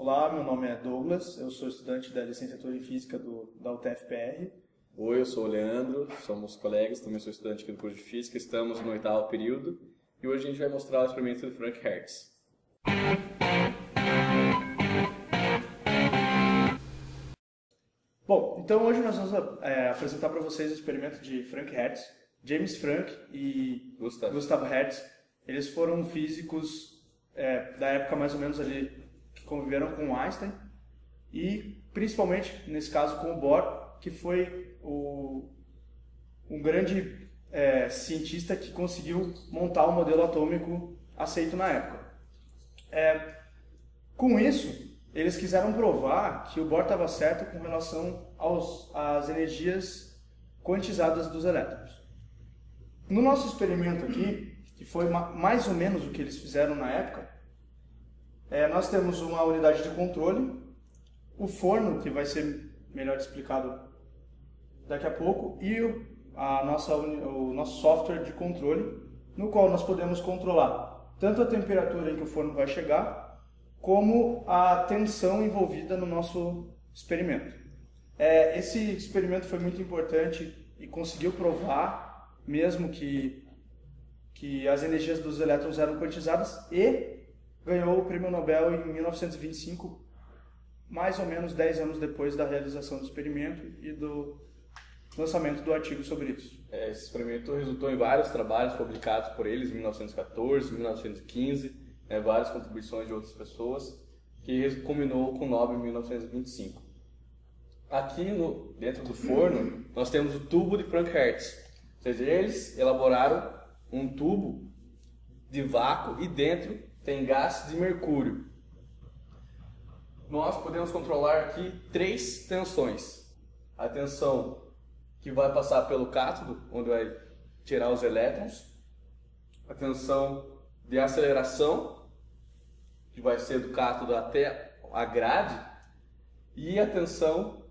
Olá, meu nome é Douglas, eu sou estudante da licenciatura em Física da UTF-PR. Oi, eu sou o Leandro, somos colegas, também sou estudante aqui do curso de Física, estamos no 8º período e hoje a gente vai mostrar o experimento do Frank Hertz. Bom, então hoje nós vamos apresentar para vocês o experimento de Frank Hertz. James Frank e Gustav Hertz, eles foram físicos da época mais ou menos ali que conviveram com Einstein e principalmente, nesse caso, com o Bohr, que foi um grande cientista que conseguiu montar um modelo atômico aceito na época. Com isso, eles quiseram provar que o Bohr estava certo com relação às energias quantizadas dos elétrons. No nosso experimento aqui, que foi mais ou menos o que eles fizeram na época, nós temos uma unidade de controle, o forno, que vai ser melhor explicado daqui a pouco, e o nosso software de controle, no qual nós podemos controlar tanto a temperatura em que o forno vai chegar, como a tensão envolvida no nosso experimento. Esse experimento foi muito importante e conseguiu provar mesmo que as energias dos elétrons eram quantizadas e ganhou o Prêmio Nobel em 1925, mais ou menos 10 anos depois da realização do experimento e do lançamento do artigo sobre isso. Esse experimento resultou em vários trabalhos publicados por eles em 1914, 1915, várias contribuições de outras pessoas, que culminou com o Nobel em 1925. Aqui dentro do forno, nós temos o tubo de Frank Hertz. Ou seja, eles elaboraram um tubo de vácuo e dentro tem gás de mercúrio. Nós podemos controlar aqui 3 tensões. A tensão que vai passar pelo cátodo, onde vai tirar os elétrons. A tensão de aceleração, que vai ser do cátodo até a grade. E a tensão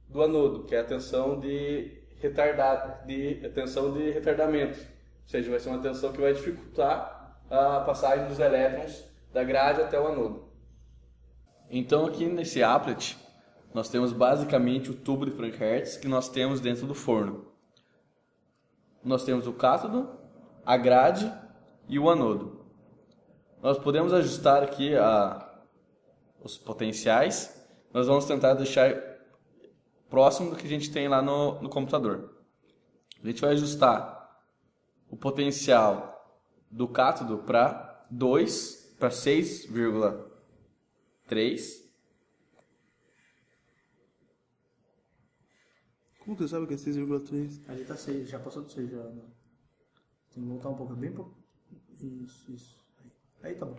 do anodo, que é a tensão de retardamento, ou seja, vai ser uma tensão que vai dificultar a passagem dos elétrons da grade até o anodo. Então aqui nesse applet nós temos basicamente o tubo de Frank Hertz que nós temos dentro do forno. Nós temos o cátodo, a grade e o anodo. Nós podemos ajustar aqui os potenciais. Nós vamos tentar deixar próximo do que a gente tem lá no computador. A gente vai ajustar o potencial do cátodo para 6,3. Como você sabe que é 6,3? Ali está 6, já passou do 6 já. Né? Tem que voltar um pouco, bem pouco. Isso. Aí tá bom.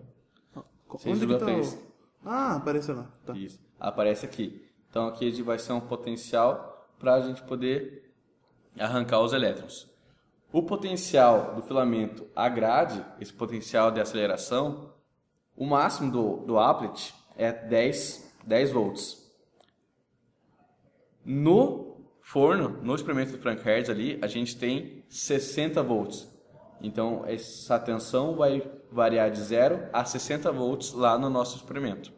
6,3. Ah, apareceu lá. Tá. Isso, aparece aqui. Então aqui vai ser um potencial para a gente poder arrancar os elétrons. O potencial do filamento à grade, esse potencial de aceleração, o máximo do applet é 10 volts. No forno, no experimento do Frank Hertz ali, a gente tem 60 volts. Então essa tensão vai variar de 0 a 60 volts lá no nosso experimento.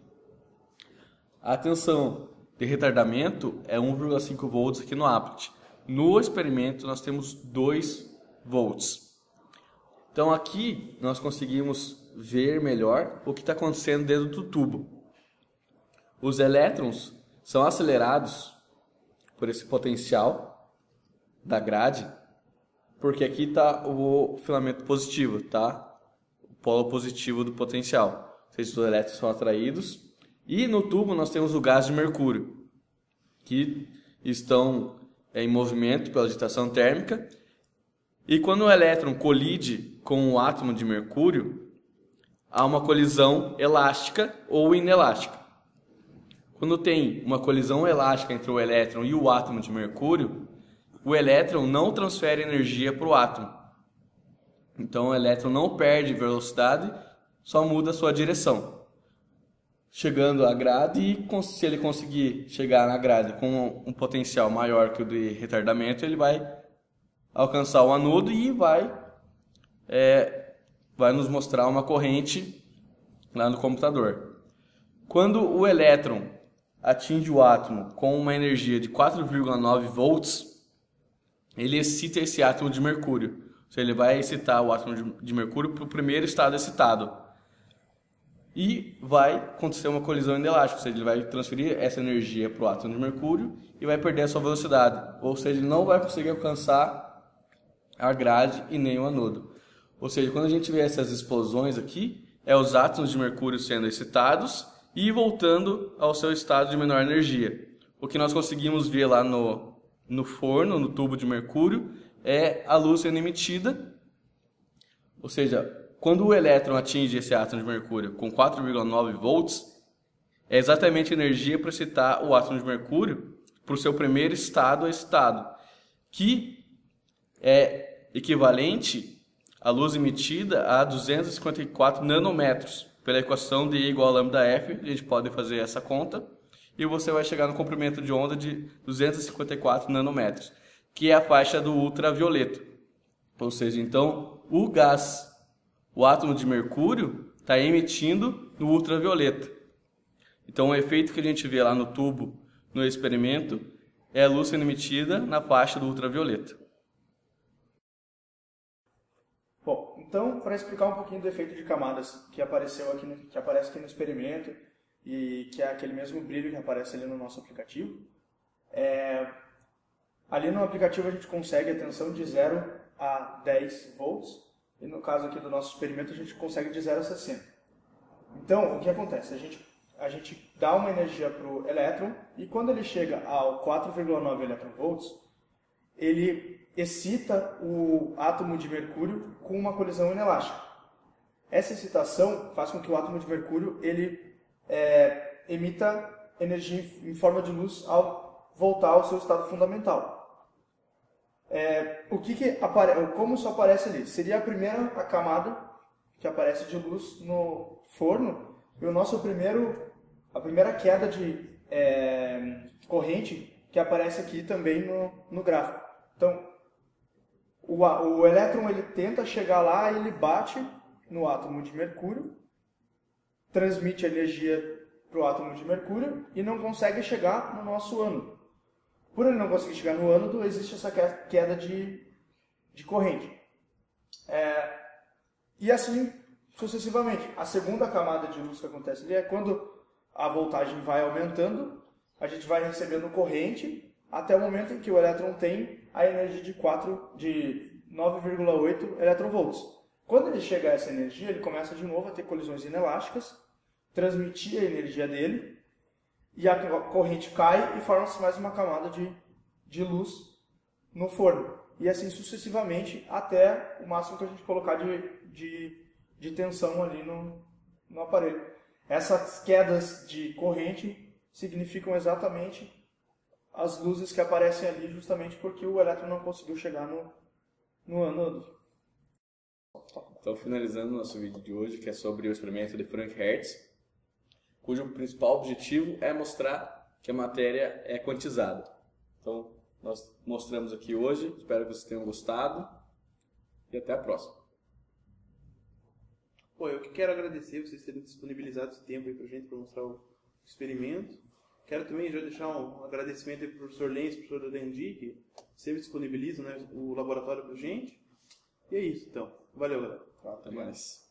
A tensão de retardamento é 1,5 volts aqui no applet. No experimento nós temos 2 volts. Então aqui nós conseguimos ver melhor o que está acontecendo dentro do tubo. Os elétrons são acelerados por esse potencial da grade, porque aqui está o filamento positivo, tá? O polo positivo do potencial. Ou seja, os elétrons são atraídos. E no tubo nós temos o gás de mercúrio, que estão em movimento pela agitação térmica. E quando o elétron colide com o átomo de mercúrio, há uma colisão elástica ou inelástica. Quando tem uma colisão elástica entre o elétron e o átomo de mercúrio, o elétron não transfere energia para o átomo. Então o elétron não perde velocidade, só muda a sua direção. Chegando à grade, e se ele conseguir chegar na grade com um potencial maior que o de retardamento, ele vai alcançar o anodo e vai nos mostrar uma corrente lá no computador. Quando o elétron atinge o átomo com uma energia de 4,9 volts, ele excita esse átomo de mercúrio. Ou seja, ele vai excitar o átomo de mercúrio para o primeiro estado excitado. E vai acontecer uma colisão inelástico, ou seja, ele vai transferir essa energia para o átomo de mercúrio e vai perder a sua velocidade. Ou seja, ele não vai conseguir alcançar a grade e nem o anodo. Ou seja, quando a gente vê essas explosões aqui, é os átomos de mercúrio sendo excitados e voltando ao seu estado de menor energia. O que nós conseguimos ver lá no forno, no tubo de mercúrio, é a luz sendo emitida. Ou seja, quando o elétron atinge esse átomo de mercúrio com 4,9 volts, é exatamente a energia para excitar o átomo de mercúrio para o seu primeiro estado excitado, que é equivalente à luz emitida a 254 nanômetros. Pela equação de I igual a lambda F, a gente pode fazer essa conta, e você vai chegar no comprimento de onda de 254 nanômetros, que é a faixa do ultravioleta. Ou seja, então, o gás, o átomo de mercúrio, está emitindo no ultravioleta. Então, o efeito que a gente vê lá no tubo, no experimento, é a luz sendo emitida na faixa do ultravioleta. Bom, então, para explicar um pouquinho do efeito de camadas que aparece aqui no experimento e que é aquele mesmo brilho que aparece ali no nosso aplicativo, ali no aplicativo a gente consegue a tensão de 0 a 10 volts e no caso aqui do nosso experimento a gente consegue de 0 a 60. Então, o que acontece? A gente dá uma energia para o elétron e quando ele chega ao 4,9 eletronvolts, ele excita o átomo de mercúrio com uma colisão inelástica. Essa excitação faz com que o átomo de mercúrio ele emita energia em forma de luz ao voltar ao seu estado fundamental. Como isso aparece ali? Seria a camada que aparece de luz no forno e a primeira queda de corrente que aparece aqui também no gráfico. Então, o elétron ele tenta chegar lá e ele bate no átomo de mercúrio, transmite a energia para o átomo de mercúrio e não consegue chegar no nosso ânodo. Por ele não conseguir chegar no ânodo, existe essa queda de corrente. E assim sucessivamente. A segunda camada de luz que acontece ali é quando a voltagem vai aumentando, a gente vai recebendo corrente até o momento em que o elétron tem a energia de 9,8 eletronvolts. Quando ele chega a essa energia, ele começa de novo a ter colisões inelásticas, transmitir a energia dele, e a corrente cai e forma-se mais uma camada de luz no forno. E assim sucessivamente até o máximo que a gente colocar de tensão ali no aparelho. Essas quedas de corrente significam exatamente as luzes que aparecem ali justamente porque o elétron não conseguiu chegar no ânodo. Então, finalizando nosso vídeo de hoje, que é sobre o experimento de Frank Hertz, cujo principal objetivo é mostrar que a matéria é quantizada. Então, nós mostramos aqui hoje, espero que vocês tenham gostado e até a próxima. Eu que quero agradecer vocês terem disponibilizado esse tempo aí pra gente para mostrar o experimento. Quero também já deixar um agradecimento aí pro professor Lenz, professor da DND, que sempre disponibilizam, né, o laboratório pra gente. E é isso, então. Valeu, galera. Até mais.